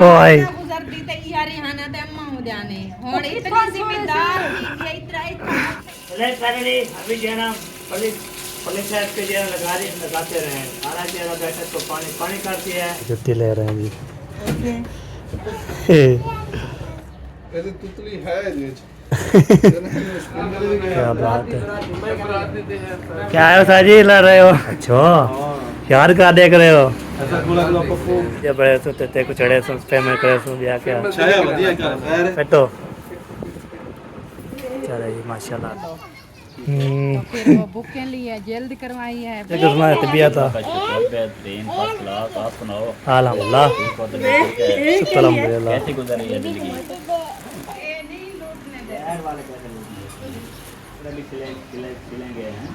ओए गुजरती ते यारी हाना ते अम्मा हो जाने और इतनी जिम्मेदार ये इतना पहले फाइनली अभी जो है ना पुलिस साहब के जो है लगाते रहे सारा जो है बैठक को पानी करती है। छुट्टी ले रहे हैं जी। ऐसे तुतली है जी। क्या बात है। क्या है साजी ला रहे हो? अच्छा यार क्या देख रहे हो? ये बड़े तो ते को चढ़े सो पेमेंट करे सो या क्या छाया बढ़िया कर खैर बैठो चलो जी माशाल्लाह। फिर वो बुक के लिए जल्द करवाई है तुम्हारी तबीयत अल्हम्दुलिल्लाह शुक्र अल्हम्दुलिल्लाह। कैसी गुजरी है जिंदगी?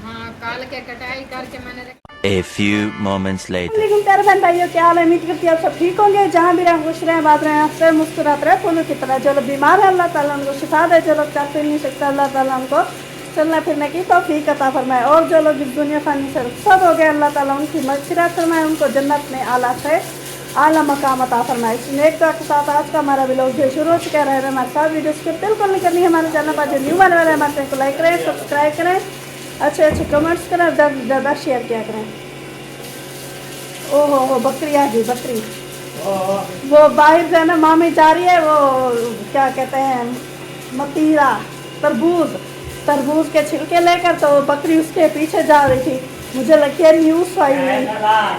हाँ काल के कटाई करके मैंने A few moments later. वालेकुम प्यारे बहन भाइयों, क्या हाल है? उम्मीद करती हूँ आप सब ठीक होंगे। जहाँ भी रहें खुश रहें, बात रहें, हंसते मुस्कुराते रहें, फूलों की तरह। जो लोग बीमार है अल्लाह ताला उनको शिफा दे, जो लोग चल फिर नहीं सकते अल्लाह ताला उनको चलना फिरने की तौफीक अता फरमाए, और जो लोग इस दुनिया फानी से रुखसत हो गए अल्लाह ताला उनकी मग़फ़िरत फरमाए, उनको जन्नत में आला से आला मकाम अता फरमाए। इस नेक दुआ के साथ आज का हमारा व्लॉग जो शुरू हो चुका है। हमारे साथ वीडियो स्किप बिल्कुल नहीं करनी है। हमारे चैनल पर जो न्यू आने वाले हैं हमारे चैनल को लाइक करें, सब्सक्राइब करें, अच्छे अच्छे कमेंट्स करें, ज़्यादा से ज़्यादा शेयर किया करें। ओहो बकरी आ गई बकरी। वो बाहर से ना मामी जा रही है, वो क्या कहते हैं मतीरा तरबूज के छिलके लेकर, तो बकरी उसके पीछे जा रही थी। मुझे लगती है न्यूज़ आई है।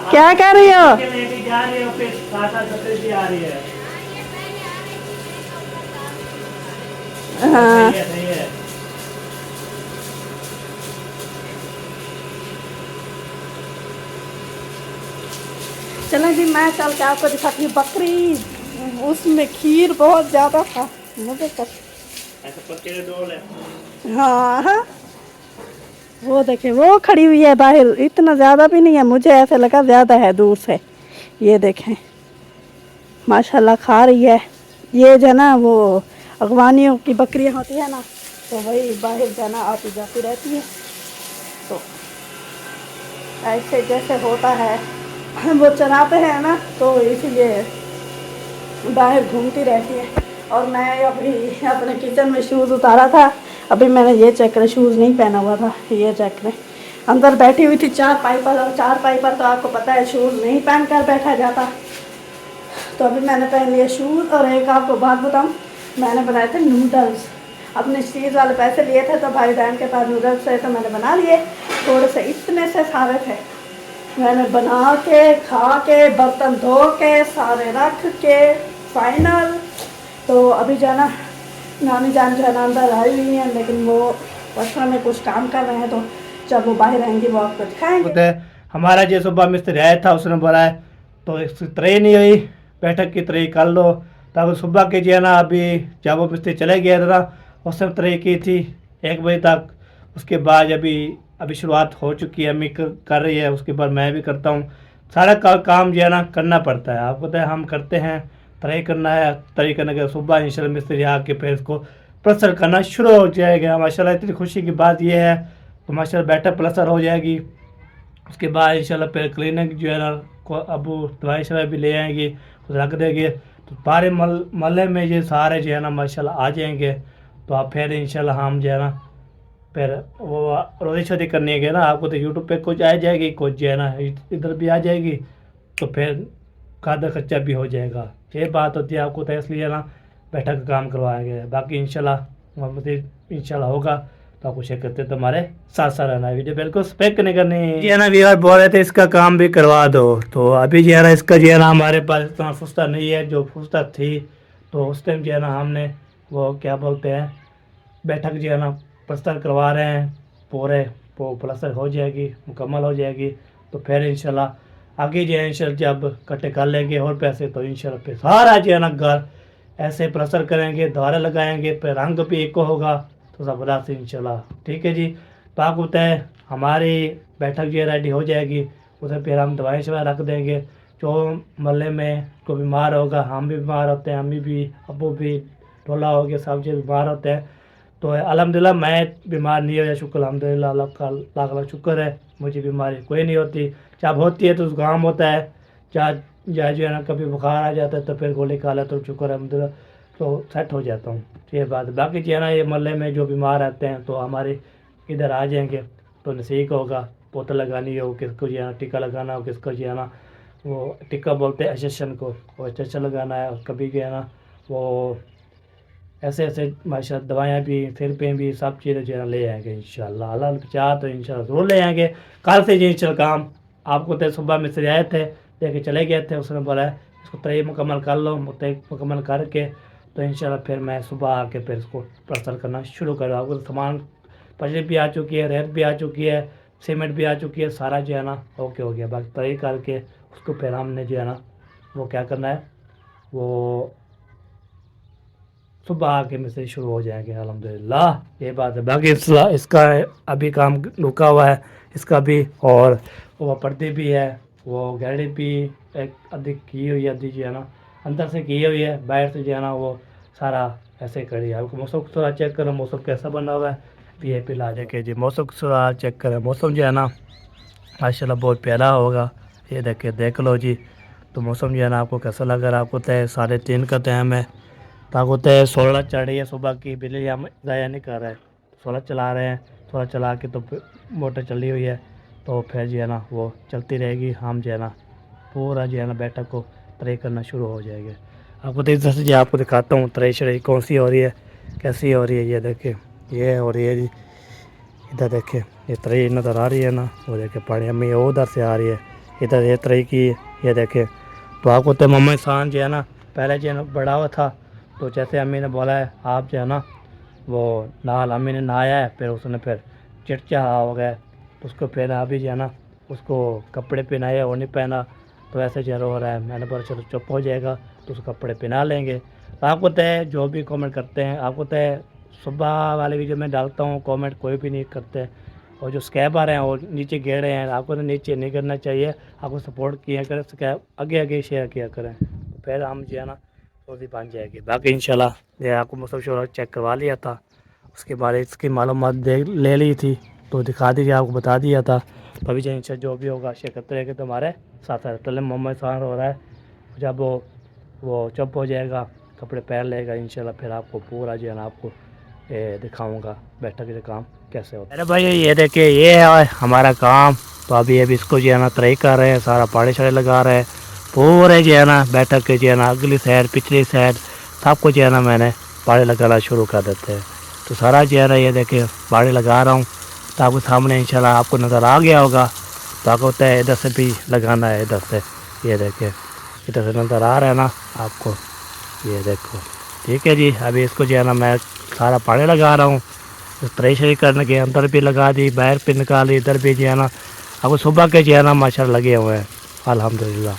क्या कह रही हो? जा रही हो फिर साथ बकरी भी आ रही है। हाँ सही है। चलें जी, मैं चल के आपको दिखाती हूँ बकरी। उसमें खीर बहुत ज़्यादा था मुझे कर। ऐसे पक्के डोल है। हाँ हाँ वो देखें, वो खड़ी हुई है बाहर। इतना ज़्यादा भी नहीं है, मुझे ऐसे लगा ज़्यादा है दूर से। ये देखें माशाल्लाह खा रही है। ये जो है ना वो अगवानियों की बकरियां होती है ना, तो वही बाहर जो है ना आती जाती रहती है। तो ऐसे जैसे होता है वो चराते हैं ना, तो इसलिए बाहर घूमती रहती है। और मैं अभी अपने किचन में शूज़ उतारा था, अभी मैंने ये चेक करें शूज़ नहीं पहना हुआ था। ये चेक करें, अंदर बैठी हुई थी चारपाई पर, और चारपाई पर तो आपको पता है शूज़ नहीं पहन कर बैठा जाता। तो अभी मैंने पहन लिए शूज़। और एक आपको बात बताऊँ, मैंने बनाए थे नूडल्स। अपने चीज़ वाले पैसे लिए थे तो भाई बहन के पास नूडल्स थे, तो मैंने बना लिए थोड़े से, इतने से सारे थे। मैंने बना के खा के बर्तन धो के सारे रख के फाइनल। तो अभी जाना नानी जान जो है ना अंदर आई हुई है, लेकिन वो वर्षा में कुछ काम कर रहे हैं, तो जब वो बाहर आएंगे वो आपको दिखाएंगे। हमारा जो सुबह मिस्त्री आया था उसने बोला है तो इसकी तरह नहीं हुई, बैठक की तरह कर लो। तब सुबह के जो है ना अभी जब वो मिस्त्री चले गया था उसने तरह की थी 1 बजे तक। उसके बाद अभी शुरुआत हो चुकी है, अम्मी कर रही है, उसके बाद मैं भी करता हूँ। सारा काम जो है ना करना पड़ता है, आपको पता है हम करते हैं। तरह करना है, तरह करने के सुबह इंशाल्लाह मिस्त्री आके फिर इसको प्लस्तर करना शुरू हो जाएगा। माशाल्लाह इतनी खुशी की बात यह है, तो माशाल्लाह बैठक प्लस्तर हो जाएगी। उसके बाद इंशाल्लाह फिर क्लिनिक जो है ना को अबू दवाई शवाई भी ले आएंगे, कुछ रख देंगे, तो सारे मोहल्ले में ये सारे जो है ना माशाल्लाह आ जाएंगे। तो आप फिर इंशाल्लाह हम जो है ना फिर वो रोज़ी शोदी करने गए ना, आपको तो यूट्यूब पे कुछ आ जाएगी, कुछ जो है ना इधर भी आ जाएगी, तो फिर खादा खर्चा भी हो जाएगा। ये बात होती है, आपको तो इसलिए ना बैठक का काम करवाएंगे। बाकी इंशाल्लाह होगा, तो आपको शेयर करते तो हमारे साथ साथ रहना है। वीडियो बिल्कुल स्पेक नहीं करनी जी है ना। व्यूअर बोल रहे थे इसका काम भी करवा दो, तो अभी जो है ना इसका जो है ना हमारे पास इतना फुर्सत नहीं है। जो फुर्सत थी तो उस टाइम जो है ना हमने वो क्या बोलते हैं बैठक जो है ना प्लस्तर करवा रहे हैं पूरे, वो प्लस्तर हो जाएगी, मुकम्मल हो जाएगी, तो फिर इंशाल्लाह आगे जो है इंशाल्लाह जब इकट्ठे कर लेंगे और पैसे, तो इंशाल्लाह फिर सारा जो है ना घर ऐसे प्लस्तर करेंगे, द्वारे लगाएंगे, फिर रंग भी एक होगा, तो ज़बरदस्त इंशाल्लाह। ठीक है जी। तो आपको बताए हमारी बैठक जो है रेडी हो जाएगी, उसे फिर हम दवाई शवाई रख देंगे। जो मोहल्ले में कोई बीमार होगा, हम भी बीमार होते हैं, अम्मी भी, अबू भी, टोला हो गया, सब जो बीमार होते हैं, तो अल्हम्दुलिल्लाह मैं बीमार नहीं हो, शुक्र अल्हम्दुलिल्लाह, अल्लाह का लाख लाख शुक्र है, मुझे बीमारी कोई नहीं होती। जब होती है तो जुकाम होता है, जा जा जो है ना कभी बुखार आ जाता है तो फिर गोली खा लेता हूँ, शुक्र है तो सेट हो जाता हूँ। ये बात बाकी जो है ना, ये मोहल्ले में जो बीमार रहते हैं तो हमारे इधर आ जाएंगे तो नसीक होगा, पोता लगानी हो, किसको जो है ना टीका लगाना हो, किसको जो है ना वो टीका बोलते हैं एसेशन को, वो एसेशन लगाना है। और कभी जो है ना वो ऐसे ऐसे माशा दवाएं भी, थेरेपी भी, सब चीज़ें जो है ना ले आएंगे इंशाल्लाह। अल्लाह चाह तो इंशाल्लाह ज़रूर ले आएंगे। कल से जी इंशाल्लाह काम आपको तो सुबह मिस्त्री आए थे, लेके चले गए थे, उसने बोला है इसको तय मुकम्मल कर लो, तय मुकम्मल करके तो इंशाल्लाह फिर मैं सुबह आके फिर इसको प्लास्टर करना शुरू करूँ। आपको सामान पजरी भी आ चुकी है, रेत भी आ चुकी है, सीमेंट भी आ चुकी है, सारा जो है ना ओके हो गया। बाकी तय करके उसको फिर हमने जो है ना वो क्या करना है, वो सुबह आके मिस्त्री शुरू हो जाएंगे अल्हम्दुलिल्लाह। ये बात है। बाकी इसका अभी काम रुका हुआ है इसका भी, और वो पर्दे भी है, वो गैलरी भी एक आधी की हुई है, आधी जो है ना अंदर से की हुई है, बाहर से जो है ना वो सारा ऐसे करी है। आपको मौसम थोड़ा चेक करो, मौसम कैसा बना हुआ है ये पे ला जाके जी मौसम थोड़ा चेक करें। मौसम जो है ना माशाल्लाह बहुत प्यारा होगा, ये देख लो जी। तो मौसम जो है ना आपको कैसा लग रहा है, आपको तय 3:30 का टाइम है, ताकत है 16 चढ़ रही है सुबह की, बिजली हम ज़ाया नहीं कर रहे हैं, 16 चला रहे हैं, थोड़ा चला के तो मोटर चली हुई है, तो फिर जो है ना वो चलती रहेगी। हम जो है ना पूरा जो है ना बैठक को तरे करना शुरू हो जाएगा। आपको तो इधर से जो आपको दिखाता हूँ तरे शरे कौन सी हो रही है, कैसी हो रही है। ये देखिए ये हो रही है जी, इधर देखिए ये तरे नज़र आ रही है ना, वो देखिए पानी अम्मी वो उधर से आ रही है, इधर ये तरे की ये देखे। तो आपको तो मम्मा इंसान जो है ना पहले जो है ना बड़ा हुआ था, तो जैसे अम्मी ने बोला है आप जो है ना वो नाल अम्मी ने नहाया है, फिर उसने फिर चिड़चिड़ा हो गया तो उसको फिर अभी जो है ना उसको कपड़े पहनाए, वो नहीं पहना तो ऐसे जो हो रहा है। मैंने बोला चलो चुप हो जाएगा तो उसको कपड़े पहना लेंगे। तो आपको तय जो भी कमेंट करते हैं, आपको तय सुबह वाले वीडियो में डालता हूँ कमेंट कोई भी नहीं करते, और जो स्कैबर हैं और नीचे गिर रहे हैं, आपको तो नीचे नहीं करना चाहिए, आपको सपोर्ट किया करें, स्कैब आगे आगे शेयर किया करें, तो फिर हम जो है ना रोज़ी बन जाएगी। बाकी इंशाल्लाह ये आपको मौसम शोर चेक करवा लिया था, उसके बारे इसकी मालूमात ले ली थी तो दिखा दीजिए, आपको बता दिया था। तो अभी इंशाल्लाह जो भी होगा शेयर करते रहेंगे तो हमारे साथ साथ तले मोहम्मद सार हो रहा है। जब वो चुप हो जाएगा कपड़े पहन लेगा इंशाल्लाह, फिर आपको पूरा जो है ना आपको दिखाऊंगा बैठक के काम कैसे होता है। अरे भाई ये देखिए ये है हमारा काम। तो अभी इसको जो है ना तराई कर रहे हैं, सारा पाड़े शाड़े लगा रहे हैं, पूरे जो है ना बैठक के जो है ना अगली साइड पिछली साइड सबको जो है ना मैंने पाड़े लगाना शुरू कर देते हैं। तो सारा जो है ना ये देखिए पाड़े लगा रहा हूँ, तो आपको सामने इंशाल्लाह आपको नज़र आ गया होगा। तो आपको होता है इधर से भी लगाना है, इधर से ये देखिए इधर से नज़र आ रहा है ना आपको, ये देखो ठीक है जी। अभी इसको जो है ना मैं सारा पाड़े लगा रहा हूँ, तराई शरी करने के अंदर भी लगा दी, बाहर भी निकाली, इधर भी जो है ना आपको सुबह के जो है ना माशाल्लाह लगे हुए हैं अल्हम्दुलिल्लाह।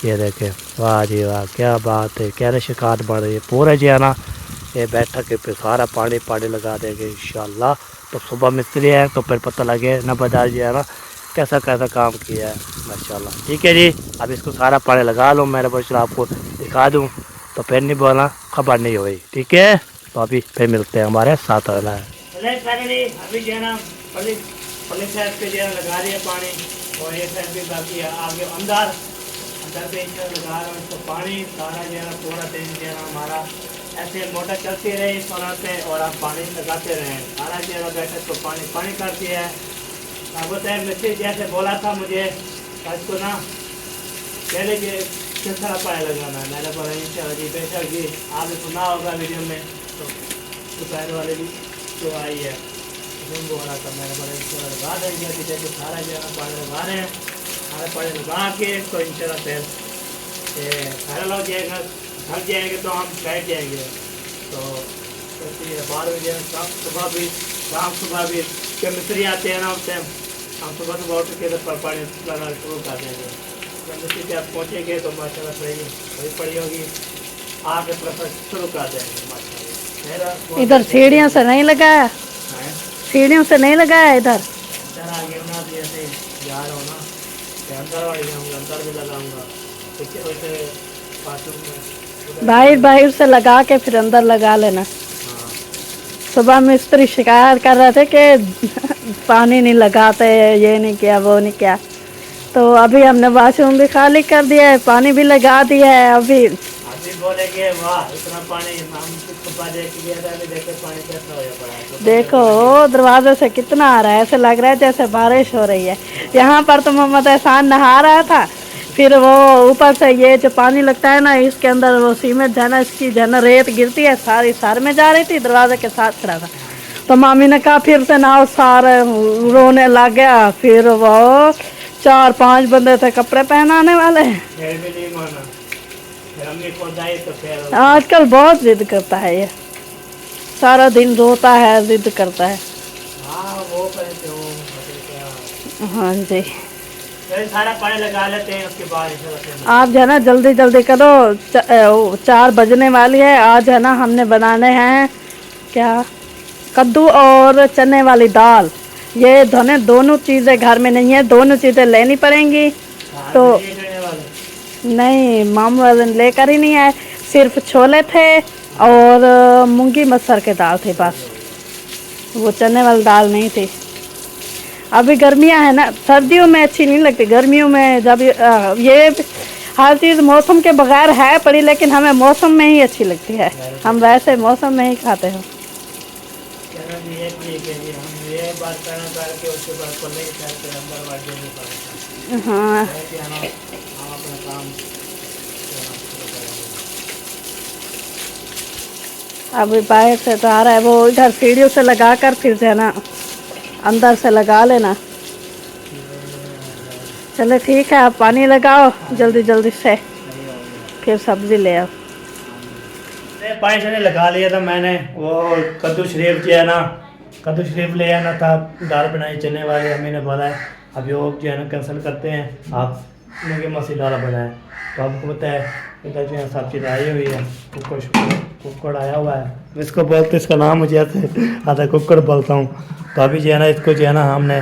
ये देखें वाह जी वाह क्या बात है, क्या शिकायत बढ़ रही है। पूरे जो है ना ये बैठक पे सारा पानी लगा देंगे इंशाल्लाह। तो सुबह मिस्त्री है तो फिर पता लगे न बाजार जो है ना कैसा कैसा काम किया है माशाल्लाह। ठीक है जी, अब इसको सारा पानी लगा लूँ, मेरे बच्चों आपको दिखा दूँ तो फिर नहीं बोला खबर नहीं हुई। ठीक है, तो अभी फिर मिलते हैं हमारे साथ वाला है। अभी जो है ना पल्ली साइड पे जो है लगा रही है पानी, और ये साइड भी बाकी है आगे अंदर पे इंजन लगा रहा हूँ इसको पानी सारा जो है ना पूरा दिन जो है ना हमारा ऐसे मोटर चलती रहे इस तरह से, और आप पानी लगाते रहें सारा जो है बैठक तो पानी करती है। अब होता है मिस्त्री जैसे बोला था मुझे इसको ना पहले के किस तरह पानी लगाना है, मैंने बोला इंशाल्लाह जी बेशक जी आपने सुना होगा वीडियो में। तो दोपहर वाले भी जो आई है वो हो रहा था, मैंने बोला इंशाल्लाह लगा देंगे। जैसे सारा जो है पानी लगा रहे हैं, सारे पानी लगा के तो इंशाल्लाह फिर फाइनल हो जाएगा, थक जाएंगे तो हम बैठ जाएंगे। तो बाहर हो जाए सुबह भी शाम सुबह भी के मिस्त्री आते हैं ना उस टाइम हम सुबह उठ के पानी लगाना शुरू कर देंगे। जब मिस्त्री से आप पहुँचेंगे तो माशाल्लाह सही पड़ी होगी, आके प्रोसेस शुरू कर देंगे माशाल्लाह। इधर सीढ़ियों से नहीं लगाया, सीढ़ियों से नहीं लगाया इधर आगे ना भी ऐसे जा रहा हूँ ना अंदर वाली जाऊँगा, अंदर भी लगाऊंगा वैसे बाथरूम में बाहर से लगा के फिर अंदर लगा लेना। सुबह मिस्त्री शिकायत कर रहे थे कि पानी नहीं लगाते, ये नहीं किया वो नहीं किया, तो अभी हमने वॉशरूम भी खाली कर दिया है, पानी भी लगा दिया है। अभी अभी बोलेंगे वाह इतना पानी, हम सुबह देख लिया था, अभी देखे पानी कैसा हो पड़ा है। देखो दरवाजे से कितना आ रहा है, ऐसे लग रहा है जैसे बारिश हो रही है। यहाँ पर तो मोहम्मद एहसान नहा रहा था, फिर वो ऊपर से ये जो पानी लगता है ना, इसके अंदर वो सीमेंट है ना, इसकी जो है ना रेत गिरती है, सारी सर में जा रही थी, दरवाजे के साथ खड़ा था। तो मामी ने कहा फिर से नहाओ, सारे रोने लग गया। फिर वो 4-5 बंदे थे कपड़े पहनाने वाले। फिर भी नहीं माना, फिर हमने खोदाई तो फिर आजकल बहुत जिद करता है ये, सारा दिन रोता है, जिद करता है। हाँ वो करते हो क्या। हाँ जी, फिर सारा पानी लगा लेते हैं, उसके बाद इसे रखते हैं। आप जो है ना जल्दी जल्दी करो, 4 बजने वाली है। आज है ना हमने बनाने हैं क्या, कद्दू और चने वाली दाल। ये दोनों चीज़ें घर में नहीं है, दोनों चीज़ें लेनी पड़ेंगी। हाँ, तो ये करने वाले। नहीं, मामू लेकर ही नहीं आए, सिर्फ छोले थे और मूंगी मसर के दाल थे बस, वो चने वाली दाल नहीं थी। अभी गर्मियां है ना, सर्दियों में अच्छी नहीं लगती, गर्मियों में जब ये हर चीज़ मौसम के बगैर है पड़ी, लेकिन हमें मौसम में ही अच्छी लगती है, हम वैसे मौसम में ही खाते हैं। चलो जी, ये ठीक है जी, हम ये बात करके उसके बाद पल्ले के साथ फिर अंदर बात देने पड़ेगा। हाँ, कि हम अपना काम करना शुरू करेंगे। अभी बाहर से तो आ रहा है, वो इधर सीढ़ियों से लगा कर फिर से है ना अंदर से लगा लेना। चलो ठीक है, आप पानी लगाओ जल्दी जल्दी से, फिर सब्जी ले आओ। पानी शानी लगा लिया था मैंने। वो कद्दू शरीफ जो है ना, कद्दू शरीफ ले आना था, दाल बनाई चने वाली, अम्मी ने बोला है अभी वो जो है ना कैंसिल करते हैं, आप मुझे मसी दाल बनाए। तो आपको पता है इधर जो है सब चीज़ आई हुई है, कुक्कड़ आया हुआ है, इसको बोलते, इसका नाम मुझे ऐसे आता कुक्कड़ बोलता हूँ। तो अभी जो है ना इसको जो है ना हमने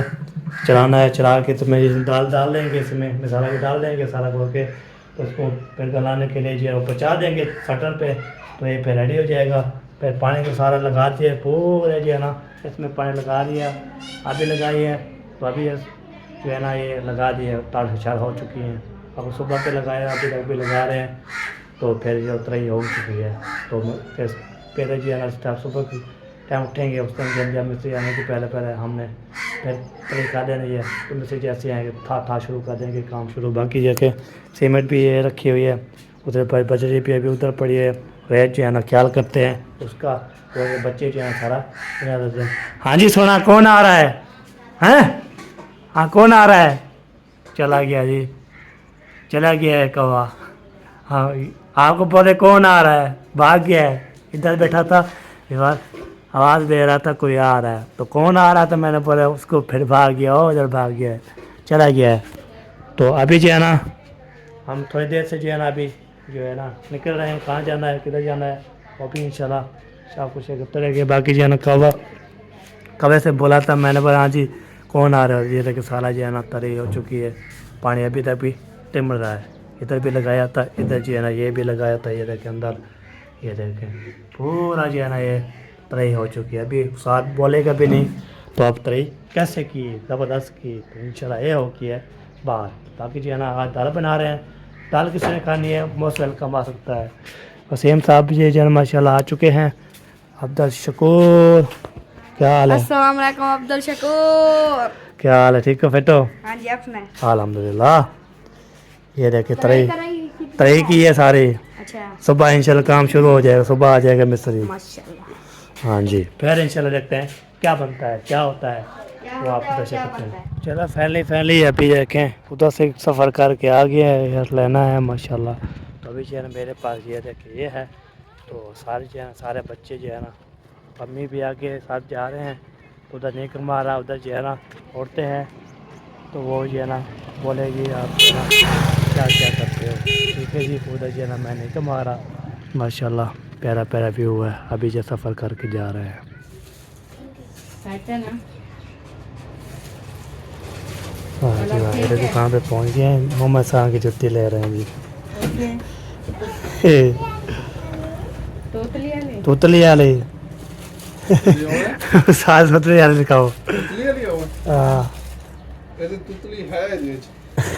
चलाना है, चला के तो मैं दाल डाल देंगे, इसमें मसाला भी डाल देंगे सारा घोल के, तो उसको फिर गलाने के लिए जो है वो पचा देंगे सटर पे, तो ये फिर रेडी हो जाएगा। फिर पानी को सारा लगा दिए पूरे जो है ना, इसमें पानी लगा दिया, अभी लगाई है, तो अभी जो है ना ये लगा दिए, तार से हो चुकी हैं। अब सुबह पे लगाया, अभी तक भी लगा रहे हैं, तो फिर ये उतराई हो चुकी है। तो फिर जो है ना स्टाफ सुबह की टाइम उठेंगे, उस टाइम जल्दी मिस्त्री आने के पहले हमने फिर तरीका देना है, तो मिस्त्री जैसे आएंगे था शुरू कर देंगे काम शुरू। बाकी जगह सीमेंट भी ये रखी हुई है, उधर पर बजरी भी अभी उधर पड़ी है, रेत जो है ना ख्याल करते हैं उसका, तो ये बच्चे जो है सारा बना देते हैं। हाँ जी सोना, कौन आ रहा है? हैं? हाँ कौन आ रहा है? चला गया जी, चला गया है कौवा। हाँ आपको बोले कौन आ रहा है, भाग गया है, इधर बैठा था, आवाज़ दे रहा था कोई आ रहा है, तो कौन आ रहा था, मैंने बोला उसको, फिर भाग गया, ओ इधर भाग गया है, चला गया है। तो अभी जो है ना हम थोड़ी देर से जो है ना अभी जो है ना निकल रहे हैं, कहाँ जाना है किधर जाना है वो भी इंशाल्लाह शाम को शेयर करते रहेंगे। बाकी जो है ना कौवे से बोला था मैंने, बोला हाँ जी कौन आ रहा है, ये देखिए सारा जो है ना तरी हो चुकी है, पानी अभी तक भी टिम रहा है, इधर भी लगाया था, इधर जो है ना ये भी लगाया था, ये देखें अंदर, ये देखें पूरा जो है ना ये तरी हो चुकी है। अभी साथ बोलेगा भी नहीं, तो अब तरी कैसे की, ज़बरदस्त की, तो इंशाल्लाह ये हो की है बात। बाकी जो है ना आज दाल बना रहे हैं, दाल किसी ने खानी है मोस्ट वेलकम आ सकता है। वसीम साहब भी जो है माशाल्लाह आ चुके हैं। अब्दुल शकूर क्या हाल है? अस्सलाम वालेकुम अब्दुल शकूर। क्या हाल है, ठीक हो फिट हो? हाँ जी, अपने अल्हम्दुलिल्लाह। ये देखे तरी की है सारी, अच्छा सुबह इंशाल्लाह काम शुरू हो जाएगा, सुबह आ जाएगा मिस्त्री। माशाल्लाह। हाँ जी, फिर इंशाल्लाह देखते हैं क्या बनता है, क्या होता है वो आपको दर्शक करते हैं। चलो फैमिली अभी देखें उधर से सफ़र करके आ गया है, यार लेना है माशाल्लाह। तो अभी जो है ना मेरे पास ये देखे ये है, तो सारे जो है ना सारे बच्चे जो है ना, अम्मी भी आगे साथ जा रहे हैं, उधर नहीं कमा रहा, उधर जो है ना औरतें हैं, तो वो जो है ना बोलेगी आप जो है ना क्या क्या करते हो, ठीक है जी। उधर जो है ना मैं नहीं कमा रहा, माशाल्लाह प्यारा प्यारा व्यू है। अभी जो सफ़र करके जा रहे हैं, हाँ जी हाँ, मेरे दुकान पे पहुंच गए हैं, मोहम्मद साहब की जुत्ती ले रहे हैं जी। तोतली वाले सास मतलब यार दिखाओ। तुतली वाली हो? हाँ ਇਹਦੇ ਤੁਤਲੀ ਹੈ ਜੀ।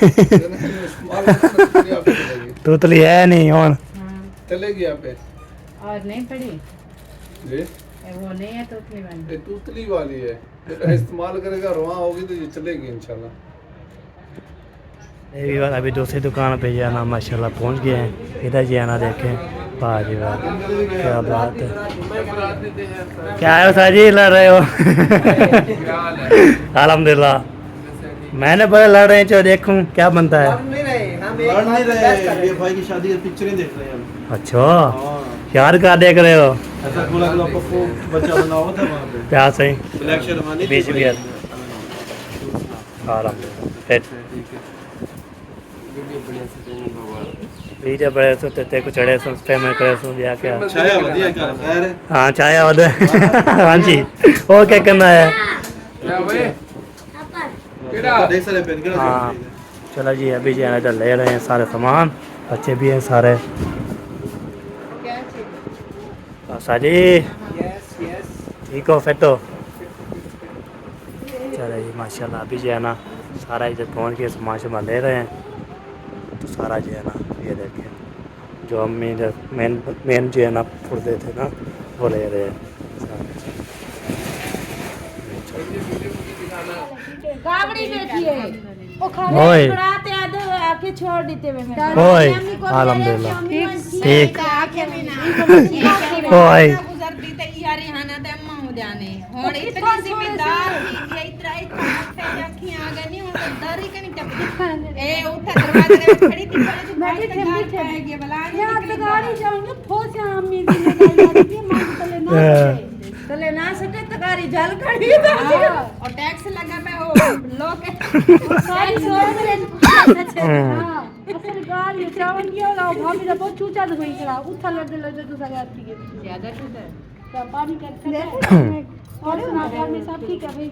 इस्तेमाल तुतली आप पे चलेगी। तूतली है नहीं हूँ चलेगी आप पे और नहीं पड़ी जी वो नहीं है तो उतनी वाली ये तुतली वाली है, फिर इस्तेमाल करेगा रुआ होगी तो ये चलेगी इंशाल्लाह। ये भी बात अभी दूसरी दुकान पे जो है ना माशाल्लाह पहुंच गए हैं। इधर जो है ना देखें, वाह जी वाह, क्या बात है। क्या है सर जी, लड़ रहे हो? अल्हम्दुलिल्लाह, मैंने बोला लड़ रहे हैं, चलो देखूं क्या बनता है। लड़ नहीं रहे, ये भाई की शादी की पिक्चरें देख रहे हैं हम। अच्छा, यार क्या देख रहे हो? ऐसा गोला गोला पप्पू बच्चा बना हुआ था वहाँ पे, क्या सही ब्लैक शेरवानी बीच भी है। वीडियो बड़े सो ते को चढ़े सो पेमेंट करे सो या क्या? छाया वधिया कर खैर है। हाँ छाया वध हाँ जी, और क्या करना है? देख सारे पेन कर। हाँ चलो जी, अभी जो है इधर ले रहे हैं सारे सामान, बच्चे भी हैं सारे। साजी ठीक हो फिर तो? चलो जी माशाल्लाह, अभी जो है ना सारा इधर पहुँच के सामान सामान ले रहे हैं। तो सारा जो है ना ये देखें, जो हम इधर मेन जो है ना पुर्दे थे ना वो ले रहे हैं। गावड़ी बैठी है वो ओए। खाने उड़ाते आधे आके छोड़ देते हुए मैं ओए अल्हम्दुलिल्लाह ठीक ओए गुजरती ते यारी हाना ते अम्मा हो जाने हुन इतनी जिम्मेदार थी ये इतना इतना अखियां आ गई नहीं हुन तो डर ही कनी टप ए उठा दरवाजे में खड़ी थी मैं भी थी ये बला यार तो गाड़ी जाऊंगी फोसे अम्मी दी लगाई तले ना सटे तो गाड़ी जल खड़ी और टैक्स लगा मैं वो लोग सारी हां असल गाड़ी चावन की और भाभी दा बहुत चूचा तो होई करा उठा लड़े लड़े तो सारे आती के ज्यादा चूचा तो पानी कर और सुना घर में सब ठीक है भाई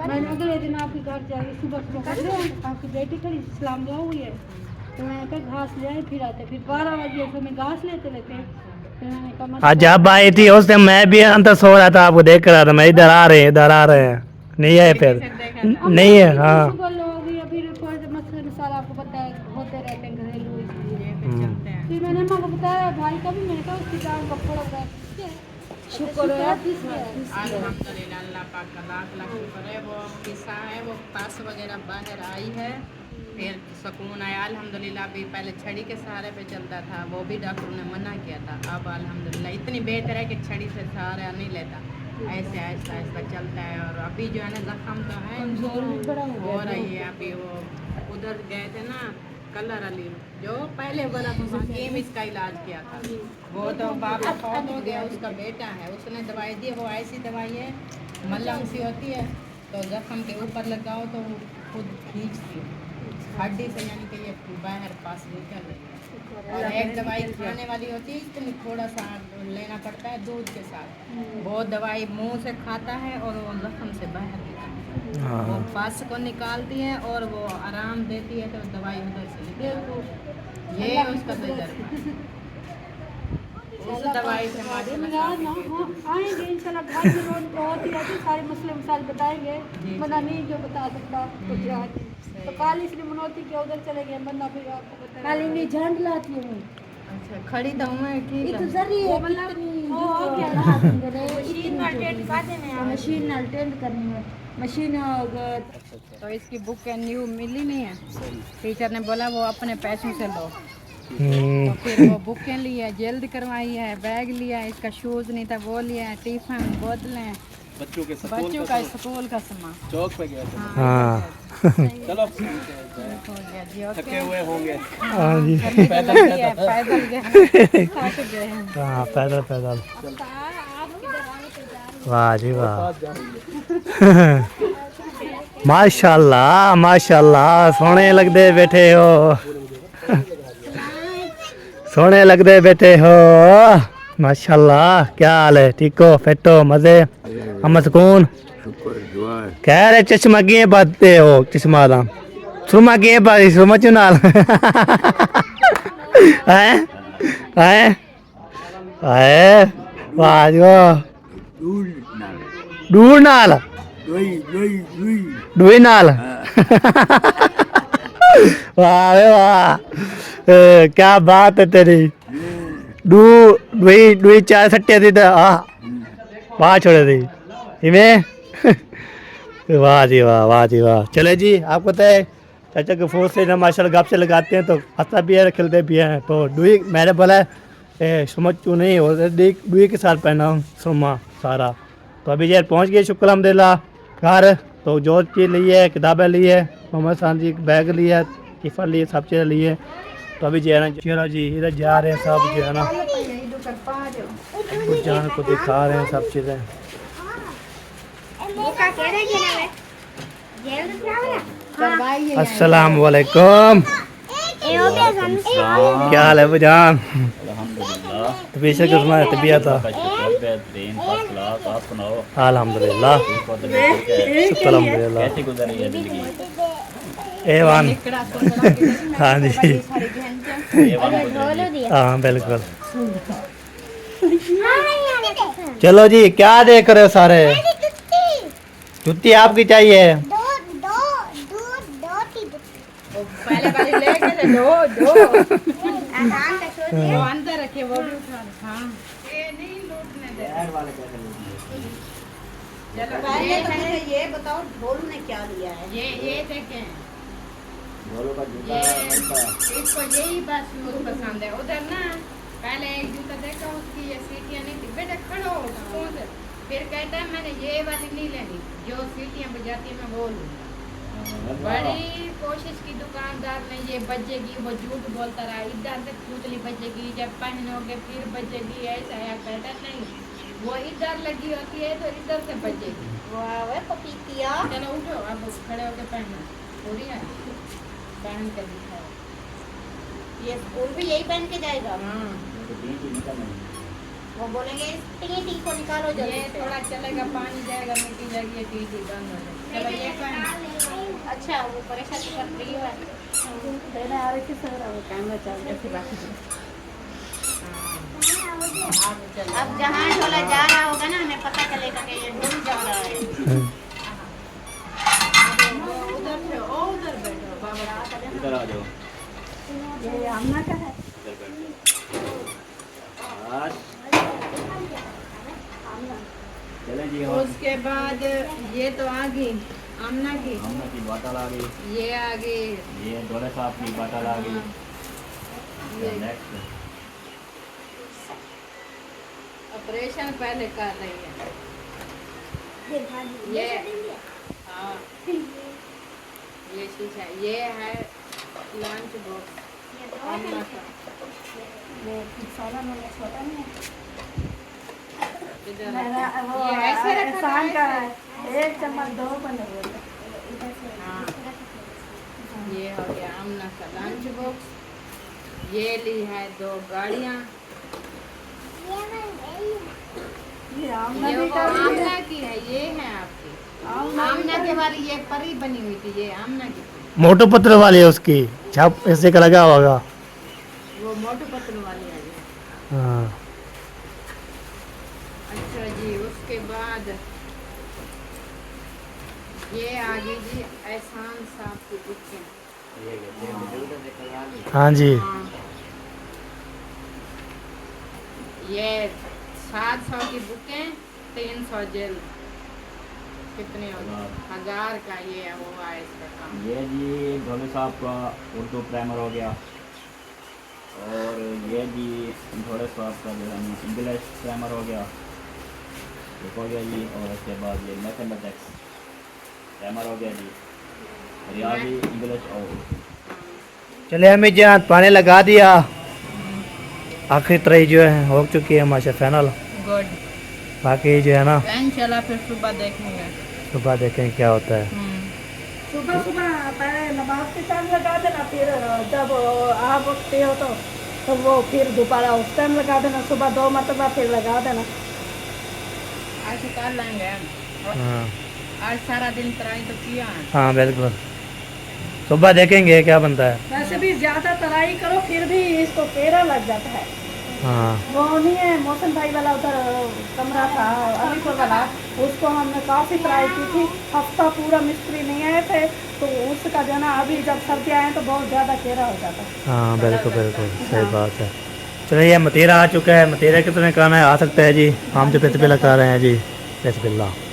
मैंने अगले दिन आपके घर जाके सुबह सुबह कर ले आपकी बेटी खड़ी सलाम दुआ हुई है तो मैं कहा घास ले आए, फिर आते फिर 12 बजे तो मैं घास लेते आज जब आई थी उस टाइम मैं भी अंदर सो रहा था, आपको देख रहा था मैं, इधर आ रहे हैं नहीं है फिर नहीं है। हाँ फिर सारा आपको पता है होते रहते हैं घरेलू, फिर मैंने माँ को बताया भाई का भी, मैंने कहा उसकी जान का फोड़ा हुआ है शुक्र है अल्हम्दुलिल्लाह, अल्लाह पाक का लाख लाख शुक्र है। वो किस्सा है वो पास वगैरह बाहर आई है, फिर सुकून आया अल्हम्दुलिल्लाह। अभी पहले छड़ी के सहारे पे चलता था, वो भी डॉक्टर ने मना किया था, अब अल्हम्दुलिल्लाह इतनी बेहतर है कि छड़ी से सहारा नहीं लेता, ऐसे आहिस्ता आहिस्ता चलता है। और अभी जो है ना जख्म तो है हो रही है। अभी वो उधर गए थे ना कलर अली जो पहले वाला हकीम इसका इलाज किया था, वो तो बाप फौत हो गया, उसका बेटा है, उसने दवाई दी, वो ऐसी दवाई है मलहम सी होती है, तो जख्म के ऊपर लगाओ तो वो खुद खींचती है हड्डी से, यानी कि ये बाहर पास निकल रही है। और एक दवाई खाने वाली होती है, इतनी थोड़ा सा लेना पड़ता है दूध के साथ, वो दवाई मुंह से खाता है और वो जख्म से बाहर निकलती है, वो पास को निकालती है और वो आराम देती है, तो दवाई उधर से निकलती है। ये उसका तजर्बा उस दवाई से आएंगे इंशाल्लाह, घर में रोड पे होती रहती सारे मसले मसाइल बताएंगे, बंदा नहीं जो बता सकता कुछ आज तो कल इसलिए मनोती के उधर चले गए, बंदा फिर आपको बताया कल इन्हें झंड लाती हूँ। अच्छा खड़ी तो मैं ठीक ये तो जरी है मतलब हो गया ना मशीन में अटेंड कर देने, मशीन में अटेंड करनी है मशीन। तो इसकी बुक न्यू मिली नहीं है, टीचर ने बोला वो अपने पैसों से लो, तो फिर वो बुकें ली है, जल्द करवाई है, बैग लिया है, इसका शूज नहीं था वो लिया है, टिफिन बोतलें बच्चों का स्कूल का सामान चौक पे गया था। हाँ चलो हो गया जी, ओके थके हुए होंगे। हाँ जी पैदल गए थक गए हैं। हाँ पैदल वाह जी वाह माशाल्लाह माशाल्लाह, सोने लगते बैठे हो सोने लगते बैठे हो माशाल्लाह। क्या हाल है, ठीक हो, फिट हो, मजे हम सुकून? कह रहे चश्मा किए पाते हो, चश्मा दा सुरमा किए पाई, सुरमा चु नाल वाह जी वाह, दूर नाल डुई नाल वाह वे वाह क्या बात है तेरी डुई डुई चार सट्टे थी तो वाह छोड़े थी इमें वाह जी वाह, वाह जी वाह। चले जी, आपको पता है चाचा के फोन से ना माशाल्लाह गप से लगाते हैं तो हंसता भी है खिलते भी हैं। तो डुई मैंने बोला सुमत क्यों नहीं हो डुई के साथ पहना हूँ सुरमा सारा। तो अभी यार पहुँच गए शुक्र अल्हम्दुलिल्लाह घर। तो जो चीज़ ली है, किताबें ली है, मोहम्मद खान जी बैग लिया, टिफन लिए, सब चीज़ें ली है। तो अभी जो है ना चलो जी इधर जा रहे हैं सब जो है ना कुछ जान को दिखा रहे हैं सब चीज़ें। अस्सलाम वालेकुम, क्या हाल है बुजान? तबीयत से कितना है तबीयत? अल्हम्दुलिल्लाह शुक्र अल्हम्दुलिल्लाह। एवान हाँ जी हाँ बिल्कुल। चलो जी क्या देख रहे हो सारे? जुत्ती आपकी चाहिए? पहले वाली लेके थे दो वो अंदर रखे वो भी उठा। हाँ ये नहीं लूटने दे चलो पहले तो मुझे ये बताओ ढोल ने क्या लिया है? ये देखें ये इसको यही बस पसंद है। उधर ना पहले एक जूता देखा उसकी ये सीटियाँ नहीं थी, बेटा खड़ो सुकून से। फिर कहता है मैंने ये वाली नहीं लेनी जो सीटियाँ बजाती है मैं वो लूँगा। बड़ी कोशिश की दुकानदार ने ये बजेगी, वो झूठ बोलता रहा इधर से पुतली बजेगी, जब पहनोगे फिर बजेगी, ऐसा है। कहता नहीं वो इधर लगी होती है तो इधर से बजेगी। वाह पपीतिया चलो उठो अब खड़े होके पहनो पूरी है पहन कर दिखाओ। ये स्कूल भी यही पहन के जाएगा? हाँ वो बोलेंगे टी को निकालो जल्दी। ये थोड़ा चलेगा पानी जाएगा मिट्टी जाएगी ये टी बंद हो जाएगी। चलो ये पहन। अच्छा वो परेशानी कर रही है देना आ रही थी सर वो कैमरा चल रहा थी बाकी। अब जहाँ ढोला जा रहा होगा ना हमें पता चलेगा कि ये ढोल जा रहा है। उधर से उधर बैठो बाबा इधर आ जाओ। ये आमना का है चले जी। उसके बाद ये तो आ गई आमना की बॉटल आ गई, ये आ गई, ये डोले साहब की बॉटल आ गई। नेक्स्ट ऑपरेशन पहले कर रही है ये। हाँ ये शीशा ये है लंच बॉक्स आमना का। ये ऐसे रखा है एक चम्मच दो बने हुए। हाँ ये हो गया आमना का लंच बॉक्स। ये ली है 2 गाड़ियाँ। ये वो आमना की है, ये है आपकी आमना के वाली ये परी बनी हुई थी, ये आमना की थी। मोटो पत्र वाली है उसकी छाप ऐसे का लगा होगा वो मोटू पतलू वाली है ये। हाँ। अच्छा जी उसके बाद ये आ गई जी एहसान साहब की बुकें। हाँ जी हाँ ये 700 की बुकें 300 जेल कितने हो गए? 1000 का ये हुआ है इसका काम। ये जी ढोले साहब का उर्दू प्राइमर हो गया और ये जी ढोले साहब का जो है इंग्लिश प्राइमर हो गया एक हो गया जी। और उसके बाद ये मैथमेटिक्स प्राइमर हो गया जी, रियाजी इंग्लिश और चले हमें जहाँ पानी लगा दिया। आखिरी तरह जो है हो चुकी है माशा फाइनल। गुड बाकी जो है ना इंशाल्लाह फिर सुबह देखेंगे। सुबह देखें क्या होता है। सुबह सुबह पहले नमाज के टाइम लगा देना, फिर जब आप उठते हो तो वो फिर दोबारा उस टाइम लगा देना, सुबह 2 मरतबा फिर लगा देना। आज कर लेंगे हाँ आज सारा दिन तराई तो किया है। हाँ बिल्कुल सुबह देखेंगे क्या बनता है। वैसे भी ज्यादा तराई करो फिर भी इसको पेड़ा लग जाता है। हाँ वो नहीं है मौसम भाई वाला उधर कमरा था अलीपुर वाला, उसको हमने काफ़ी ट्राई की थी, हफ्ता पूरा मिस्त्री नहीं आए थे, तो उसका जो है ना अभी जब सर्दी आए तो बहुत ज़्यादा चेहरा हो जाता है। हाँ बिल्कुल बिल्कुल सही बात है। चलिए ये मतेरा आ चुका है, मतेरा कितने का आना है आ सकता है जी, हम तो बिस्मिल्लाह कर रहे हैं जी, बिस्मिल्लाह।